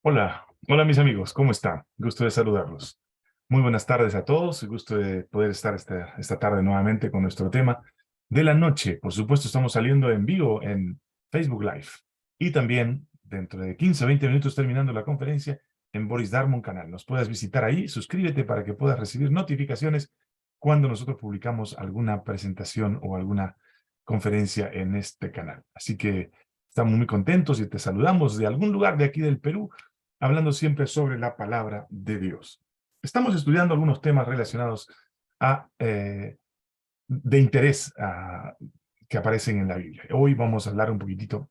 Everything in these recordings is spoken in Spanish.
Hola, hola mis amigos, ¿cómo están? Gusto de saludarlos. Muy buenas tardes a todos, gusto de poder estar esta tarde nuevamente con nuestro tema de la noche. Por supuesto, estamos saliendo en vivo en Facebook Live y también dentro de 15 o 20 minutos terminando la conferencia en Boris Darmon canal. Nos puedes visitar ahí, suscríbete para que puedas recibir notificaciones cuando nosotros publicamos alguna presentación o alguna conferencia en este canal. Así que estamos muy contentos y te saludamos de algún lugar de aquí del Perú, hablando siempre sobre la palabra de Dios. Estamos estudiando algunos temas relacionados de interés que aparecen en la Biblia. Hoy vamos a hablar un poquitito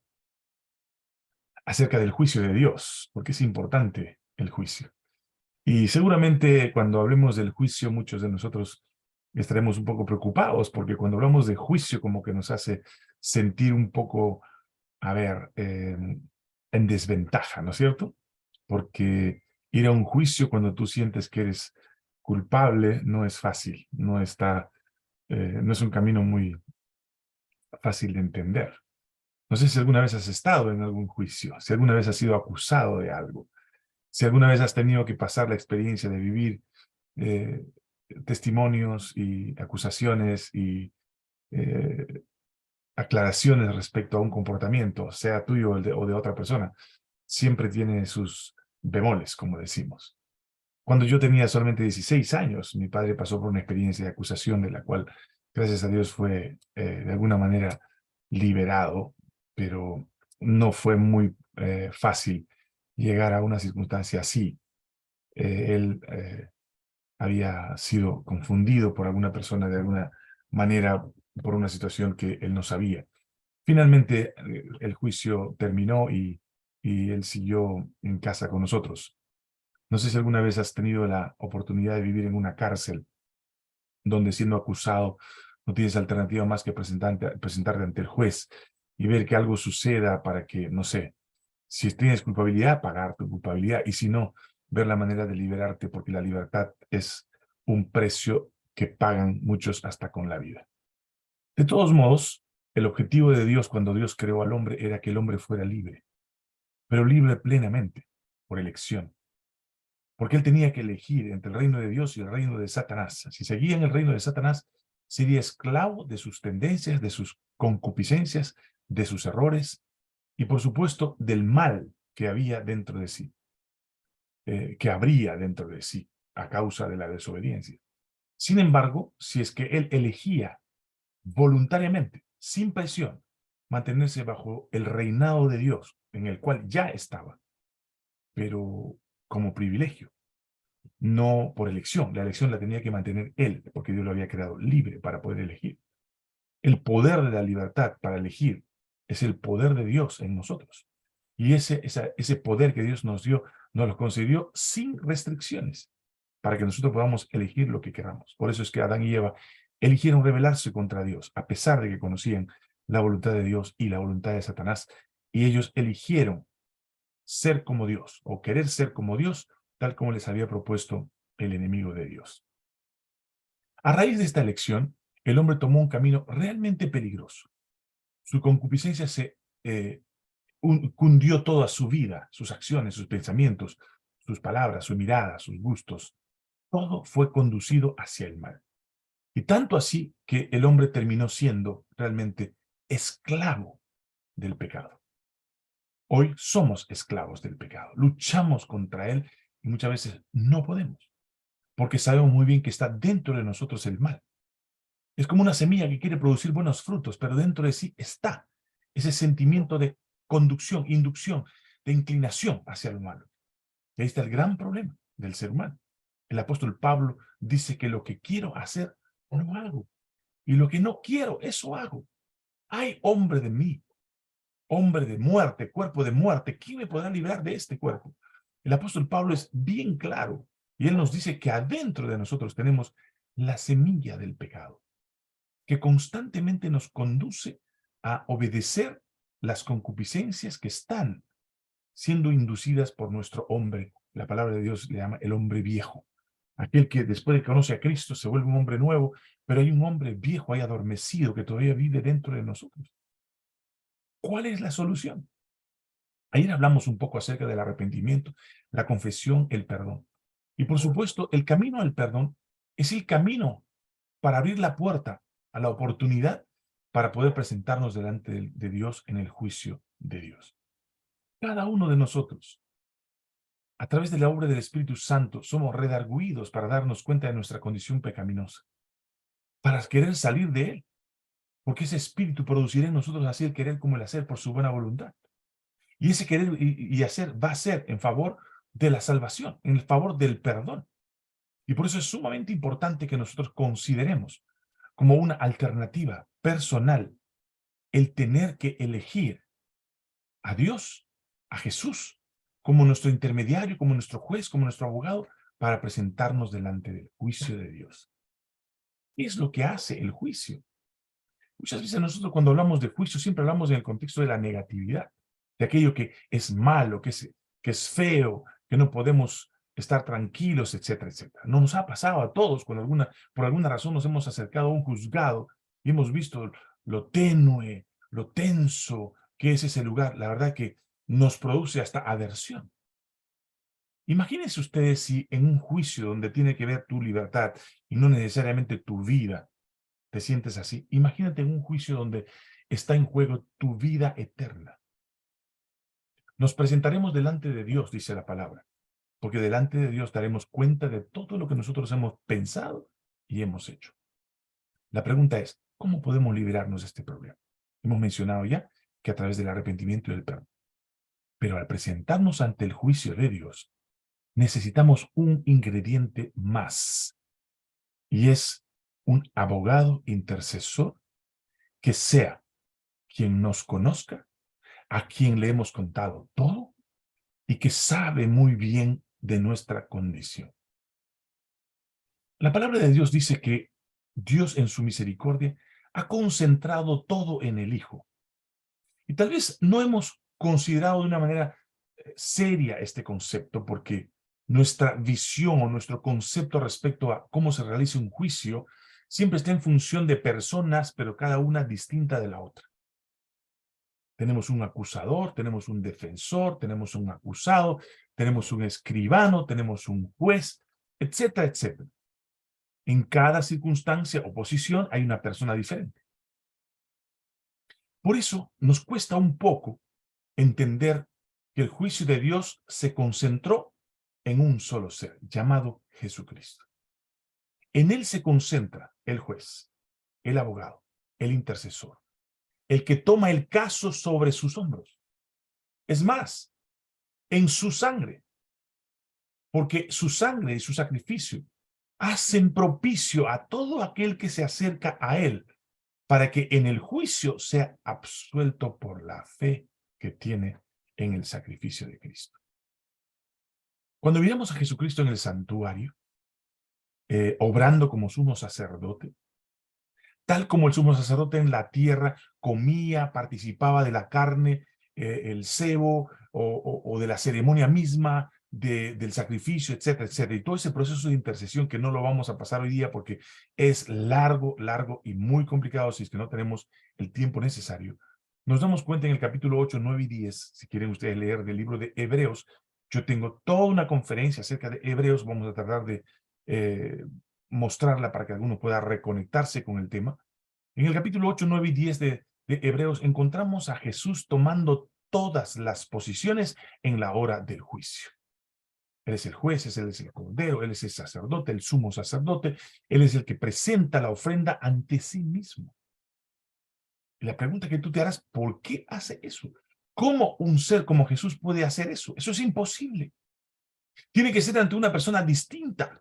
acerca del juicio de Dios, porque es importante el juicio. Y seguramente cuando hablemos del juicio, muchos de nosotros estaremos un poco preocupados, porque cuando hablamos de juicio como que nos hace sentir un poco, en desventaja, ¿no es cierto? Porque ir a un juicio cuando tú sientes que eres culpable no es fácil, no es un camino muy fácil de entender. No sé si alguna vez has estado en algún juicio, si alguna vez has sido acusado de algo, si alguna vez has tenido que pasar la experiencia de vivir eh, testimonios y acusaciones y eh, aclaraciones respecto a un comportamiento, sea tuyo o de otra persona, siempre tiene sus bemoles, como decimos. Cuando yo tenía solamente 16 años, mi padre pasó por una experiencia de acusación de la cual, gracias a Dios, fue de alguna manera liberado, pero no fue muy fácil llegar a una circunstancia así. Él había sido confundido por alguna persona de alguna manera por una situación que él no sabía. Finalmente, el juicio terminó y él siguió en casa con nosotros. No sé si alguna vez has tenido la oportunidad de vivir en una cárcel donde siendo acusado no tienes alternativa más que presentarte ante el juez y ver que algo suceda para que, no sé, si tienes culpabilidad, pagar tu culpabilidad y si no, ver la manera de liberarte porque la libertad es un precio que pagan muchos hasta con la vida. De todos modos, el objetivo de Dios cuando Dios creó al hombre era que el hombre fuera libre, pero libre plenamente, por elección. Porque él tenía que elegir entre el reino de Dios y el reino de Satanás. Si seguía en el reino de Satanás, sería esclavo de sus tendencias, de sus concupiscencias, de sus errores y, por supuesto, del mal que había dentro de sí, que habría dentro de sí a causa de la desobediencia. Sin embargo, si es que él elegía voluntariamente, sin presión, mantenerse bajo el reinado de Dios, en el cual ya estaba, pero como privilegio, no por elección. La elección la tenía que mantener él, porque Dios lo había creado libre para poder elegir. El poder de la libertad para elegir es el poder de Dios en nosotros. Y ese poder que Dios nos dio, nos lo concedió sin restricciones, para que nosotros podamos elegir lo que queramos. Por eso es que Adán y Eva eligieron rebelarse contra Dios, a pesar de que conocían la voluntad de Dios y la voluntad de Satanás. Y ellos eligieron ser como Dios, o querer ser como Dios, tal como les había propuesto el enemigo de Dios. A raíz de esta elección, el hombre tomó un camino realmente peligroso. Su concupiscencia cundió toda su vida, sus acciones, sus pensamientos, sus palabras, su mirada, sus gustos. Todo fue conducido hacia el mal. Y tanto así que el hombre terminó siendo realmente esclavo del pecado. Hoy somos esclavos del pecado. Luchamos contra él y muchas veces no podemos, porque sabemos muy bien que está dentro de nosotros el mal. Es como una semilla que quiere producir buenos frutos, pero dentro de sí está ese sentimiento de conducción, inducción, de inclinación hacia lo malo. Y ahí está el gran problema del ser humano. El apóstol Pablo dice que lo que quiero hacer, no hago. Y lo que no quiero, eso hago. Ay, hombre de mí, hombre de muerte, cuerpo de muerte, ¿quién me podrá librar de este cuerpo? El apóstol Pablo es bien claro y él nos dice que adentro de nosotros tenemos la semilla del pecado, que constantemente nos conduce a obedecer las concupiscencias que están siendo inducidas por nuestro hombre. La palabra de Dios le llama el hombre viejo. Aquel que después de que conoce a Cristo se vuelve un hombre nuevo, pero hay un hombre viejo ahí adormecido que todavía vive dentro de nosotros. ¿Cuál es la solución? Ayer hablamos un poco acerca del arrepentimiento, la confesión, el perdón. Y por supuesto, el camino al perdón es el camino para abrir la puerta a la oportunidad para poder presentarnos delante de Dios en el juicio de Dios. Cada uno de nosotros, a través de la obra del Espíritu Santo, somos redarguidos para darnos cuenta de nuestra condición pecaminosa, para querer salir de él, porque ese Espíritu producirá en nosotros así el querer como el hacer por su buena voluntad. Y ese querer y hacer va a ser en favor de la salvación, en favor del perdón. Y por eso es sumamente importante que nosotros consideremos como una alternativa personal el tener que elegir a Dios, a Jesús, como nuestro intermediario, como nuestro juez, como nuestro abogado, para presentarnos delante del juicio de Dios. ¿Qué es lo que hace el juicio? Muchas veces nosotros cuando hablamos de juicio siempre hablamos en el contexto de la negatividad, de aquello que es malo, que es feo, que no podemos estar tranquilos, etcétera, etcétera. No nos ha pasado a todos, por alguna razón nos hemos acercado a un juzgado y hemos visto lo tenue, lo tenso que es ese lugar. La verdad que nos produce hasta aversión. Imagínense ustedes si en un juicio donde tiene que ver tu libertad y no necesariamente tu vida, te sientes así. Imagínate en un juicio donde está en juego tu vida eterna. Nos presentaremos delante de Dios, dice la palabra, porque delante de Dios daremos cuenta de todo lo que nosotros hemos pensado y hemos hecho. La pregunta es, ¿cómo podemos liberarnos de este problema? Hemos mencionado ya que a través del arrepentimiento y del perdón. Pero al presentarnos ante el juicio de Dios, necesitamos un ingrediente más, y es un abogado intercesor que sea quien nos conozca, a quien le hemos contado todo y que sabe muy bien de nuestra condición. La palabra de Dios dice que Dios en su misericordia ha concentrado todo en el Hijo. Y tal vez no hemos considerado de una manera seria este concepto porque nuestra visión o nuestro concepto respecto a cómo se realiza un juicio siempre está en función de personas, pero cada una distinta de la otra. Tenemos un acusador, tenemos un defensor, tenemos un acusado, tenemos un escribano, tenemos un juez, etcétera, etcétera. En cada circunstancia o posición hay una persona diferente. Por eso nos cuesta un poco entender que el juicio de Dios se concentró en un solo ser, llamado Jesucristo. En él se concentra el juez, el abogado, el intercesor, el que toma el caso sobre sus hombros. Es más, en su sangre, porque su sangre y su sacrificio hacen propicio a todo aquel que se acerca a él, para que en el juicio sea absuelto por la fe que tiene en el sacrificio de Cristo. Cuando miramos a Jesucristo en el santuario, obrando como sumo sacerdote, tal como el sumo sacerdote en la tierra comía, participaba de la carne, el cebo o de la ceremonia misma, del sacrificio, etcétera, etcétera. Y todo ese proceso de intercesión que no lo vamos a pasar hoy día porque es largo, largo y muy complicado si es que no tenemos el tiempo necesario. Nos damos cuenta en el capítulo 8, 9 y 10, si quieren ustedes leer del libro de Hebreos. Yo tengo toda una conferencia acerca de Hebreos, vamos a tratar de mostrarla para que alguno pueda reconectarse con el tema. En el capítulo 8, 9 y 10 de Hebreos encontramos a Jesús tomando todas las posiciones en la hora del juicio. Él es el juez, él es el cordero, él es el sacerdote, el sumo sacerdote, él es el que presenta la ofrenda ante sí mismo. Y la pregunta que tú te harás, ¿por qué hace eso? ¿Cómo un ser como Jesús puede hacer eso? Eso es imposible. Tiene que ser ante una persona distinta,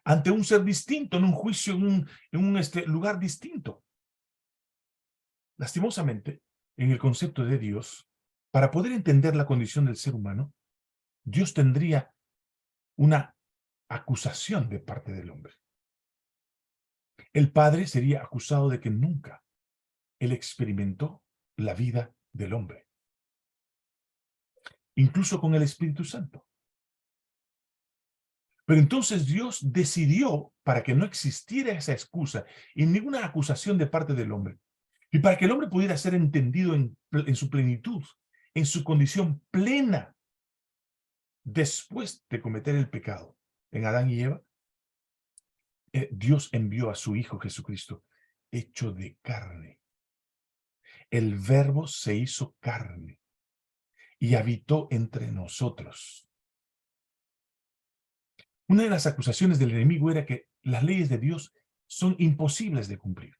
ante un ser distinto, en un juicio, en un lugar distinto. Lastimosamente, en el concepto de Dios, para poder entender la condición del ser humano, Dios tendría una acusación de parte del hombre. El Padre sería acusado de que nunca él experimentó la vida del hombre, incluso con el Espíritu Santo. Pero entonces Dios decidió, para que no existiera esa excusa y ninguna acusación de parte del hombre, y para que el hombre pudiera ser entendido en su plenitud, en su condición plena, después de cometer el pecado en Adán y Eva, Dios envió a su Hijo Jesucristo, hecho de carne. El Verbo se hizo carne y habitó entre nosotros. Una de las acusaciones del enemigo era que las leyes de Dios son imposibles de cumplir.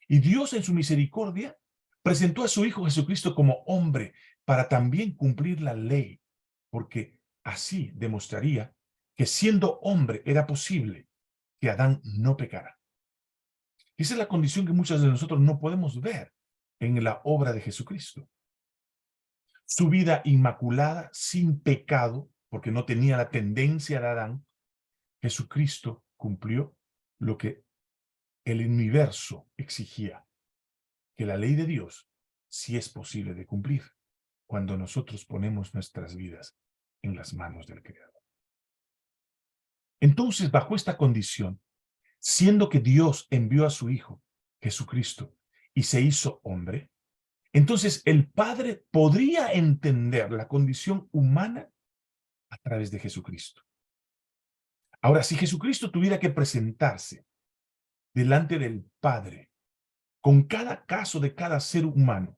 Y Dios en su misericordia presentó a su Hijo Jesucristo como hombre para también cumplir la ley, porque así demostraría que siendo hombre era posible que Adán no pecara. Esa es la condición que muchos de nosotros no podemos ver en la obra de Jesucristo. Su vida inmaculada, sin pecado, porque no tenía la tendencia de Adán, Jesucristo cumplió lo que el universo exigía, que la ley de Dios sí es posible de cumplir cuando nosotros ponemos nuestras vidas en las manos del Creador. Entonces, bajo esta condición, siendo que Dios envió a su Hijo, Jesucristo, y se hizo hombre, entonces el Padre podría entender la condición humana a través de Jesucristo. Ahora, si Jesucristo tuviera que presentarse delante del Padre con cada caso de cada ser humano,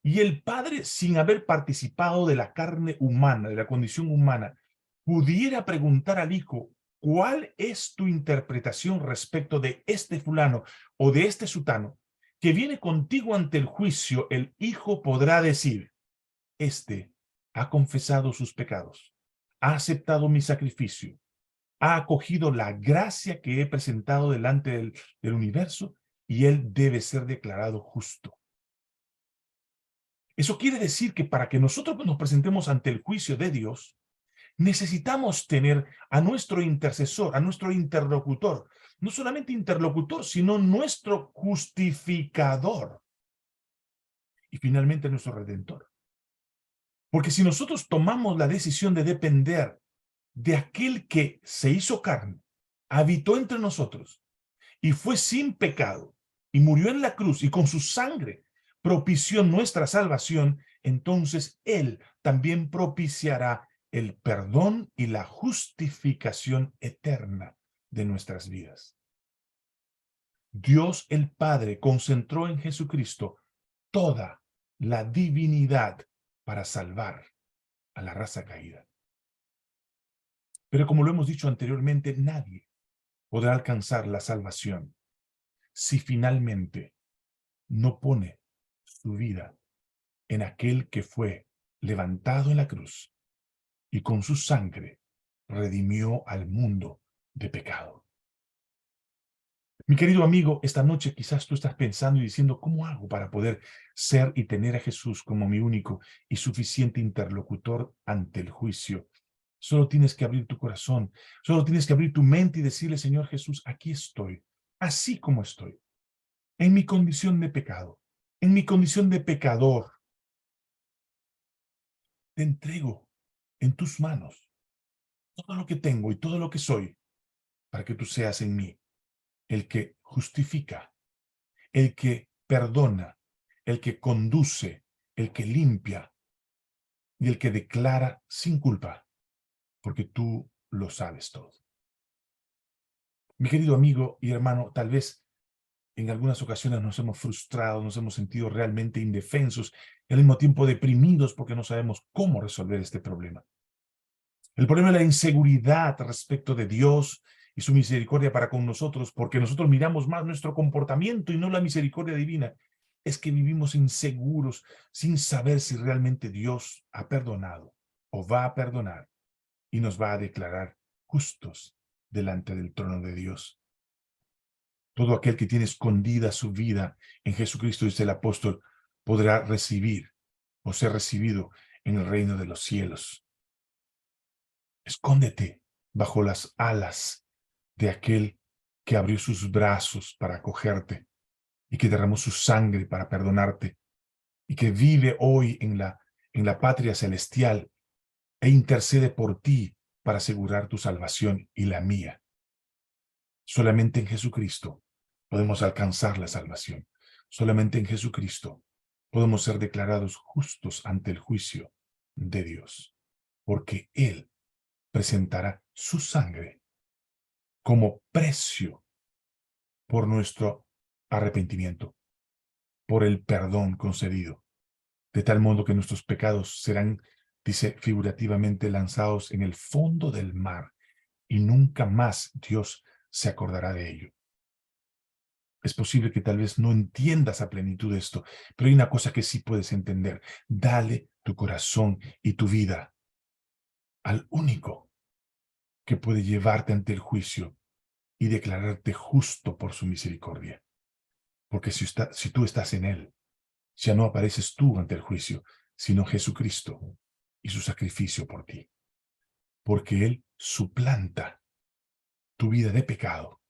y el Padre, sin haber participado de la carne humana, de la condición humana, pudiera preguntar al Hijo, ¿cuál es tu interpretación respecto de este fulano o de este sutano que viene contigo ante el juicio? El Hijo podrá decir, este ha confesado sus pecados, ha aceptado mi sacrificio, ha acogido la gracia que he presentado delante del universo y él debe ser declarado justo. Eso quiere decir que para que nosotros nos presentemos ante el juicio de Dios, necesitamos tener a nuestro intercesor, a nuestro interlocutor, no solamente interlocutor, sino nuestro justificador y finalmente nuestro redentor. Porque si nosotros tomamos la decisión de depender de aquel que se hizo carne, habitó entre nosotros y fue sin pecado y murió en la cruz y con su sangre propició nuestra salvación, entonces Él también propiciará el perdón y la justificación eterna de nuestras vidas. Dios el Padre concentró en Jesucristo toda la divinidad para salvar a la raza caída. Pero como lo hemos dicho anteriormente, nadie podrá alcanzar la salvación si finalmente no pone su vida en aquel que fue levantado en la cruz y con su sangre redimió al mundo de pecado. Mi querido amigo, esta noche quizás tú estás pensando y diciendo, ¿cómo hago para poder ser y tener a Jesús como mi único y suficiente interlocutor ante el juicio? Solo tienes que abrir tu corazón, solo tienes que abrir tu mente y decirle, Señor Jesús, aquí estoy, así como estoy, en mi condición de pecado, en mi condición de pecador. Te entrego en tus manos todo lo que tengo y todo lo que soy, para que tú seas en mí el que justifica, el que perdona, el que conduce, el que limpia y el que declara sin culpa, porque tú lo sabes todo. Mi querido amigo y hermano, tal vez en algunas ocasiones nos hemos frustrado, nos hemos sentido realmente indefensos y al mismo tiempo deprimidos porque no sabemos cómo resolver este problema. El problema es la inseguridad respecto de Dios y su misericordia para con nosotros, porque nosotros miramos más nuestro comportamiento y no la misericordia divina. Es que vivimos inseguros, sin saber si realmente Dios ha perdonado o va a perdonar y nos va a declarar justos delante del trono de Dios. Todo aquel que tiene escondida su vida en Jesucristo, dice el apóstol, podrá recibir o ser recibido en el reino de los cielos. Escóndete bajo las alas de aquel que abrió sus brazos para acogerte y que derramó su sangre para perdonarte y que vive hoy en la patria celestial e intercede por ti para asegurar tu salvación y la mía. Solamente en Jesucristo podemos alcanzar la salvación. Solamente en Jesucristo podemos ser declarados justos ante el juicio de Dios, porque Él presentará su sangre como precio por nuestro arrepentimiento, por el perdón concedido, de tal modo que nuestros pecados serán, dice figurativamente, lanzados en el fondo del mar, y nunca más Dios se acordará de ello. Es posible que tal vez no entiendas a plenitud esto, pero hay una cosa que sí puedes entender. Dale tu corazón y tu vida al único que puede llevarte ante el juicio y declararte justo por su misericordia. Porque si tú estás en Él, ya no apareces tú ante el juicio, sino Jesucristo y su sacrificio por ti. Porque Él suplanta tu vida de pecado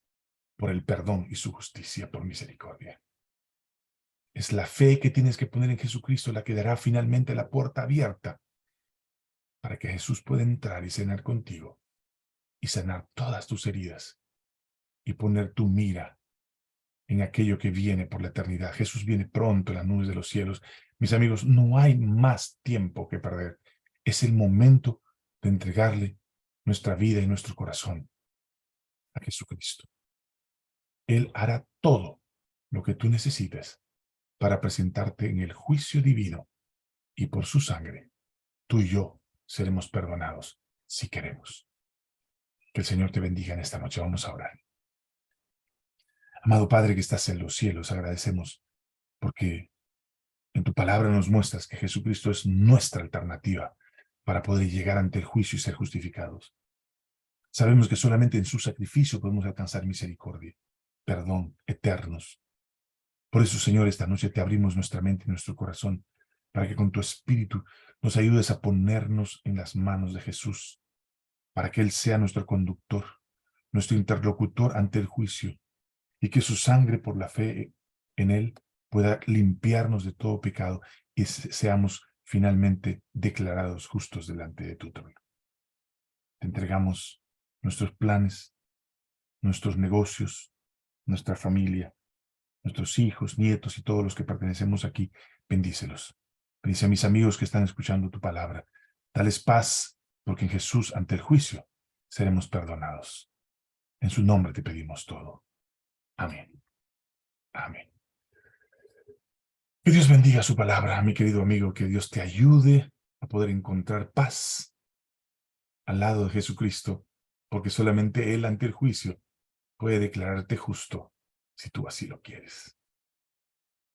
por el perdón y su justicia por misericordia. Es la fe que tienes que poner en Jesucristo la que dará finalmente la puerta abierta para que Jesús pueda entrar y cenar contigo y sanar todas tus heridas y poner tu mira en aquello que viene por la eternidad. Jesús viene pronto en las nubes de los cielos. Mis amigos, no hay más tiempo que perder. Es el momento de entregarle nuestra vida y nuestro corazón a Jesucristo. Él hará todo lo que tú necesites para presentarte en el juicio divino, y por su sangre, tú y yo seremos perdonados si queremos. Que el Señor te bendiga en esta noche. Vamos a orar. Amado Padre que estás en los cielos, agradecemos porque en tu palabra nos muestras que Jesucristo es nuestra alternativa para poder llegar ante el juicio y ser justificados. Sabemos que solamente en su sacrificio podemos alcanzar misericordia, perdón, eternos. Por eso, Señor, esta noche te abrimos nuestra mente y nuestro corazón para que con tu Espíritu nos ayudes a ponernos en las manos de Jesús, para que Él sea nuestro conductor, nuestro interlocutor ante el juicio, y que su sangre por la fe en Él pueda limpiarnos de todo pecado y seamos finalmente declarados justos delante de tu trono. Te entregamos nuestros planes, nuestros negocios, nuestra familia, nuestros hijos, nietos y todos los que pertenecemos aquí. Bendícelos. Bendice a mis amigos que están escuchando tu palabra. Dales paz, porque en Jesús, ante el juicio, seremos perdonados. En su nombre te pedimos todo. Amén. Amén. Que Dios bendiga su palabra, mi querido amigo. Que Dios te ayude a poder encontrar paz al lado de Jesucristo, porque solamente Él ante el juicio puede declararte justo, si tú así lo quieres.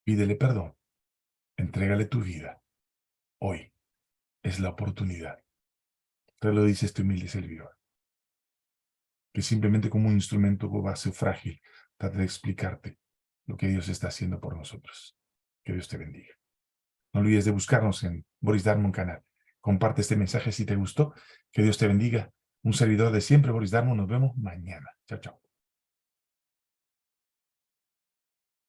Pídele perdón, entrégale tu vida. Hoy es la oportunidad. Te lo dice este humilde servidor, que simplemente como un instrumento base frágil trata de explicarte lo que Dios está haciendo por nosotros. Que Dios te bendiga. No olvides de buscarnos en Boris Darmon Canal. Comparte este mensaje si te gustó. Que Dios te bendiga. Un servidor de siempre, Boris Darmon. Nos vemos mañana. Chao, chao.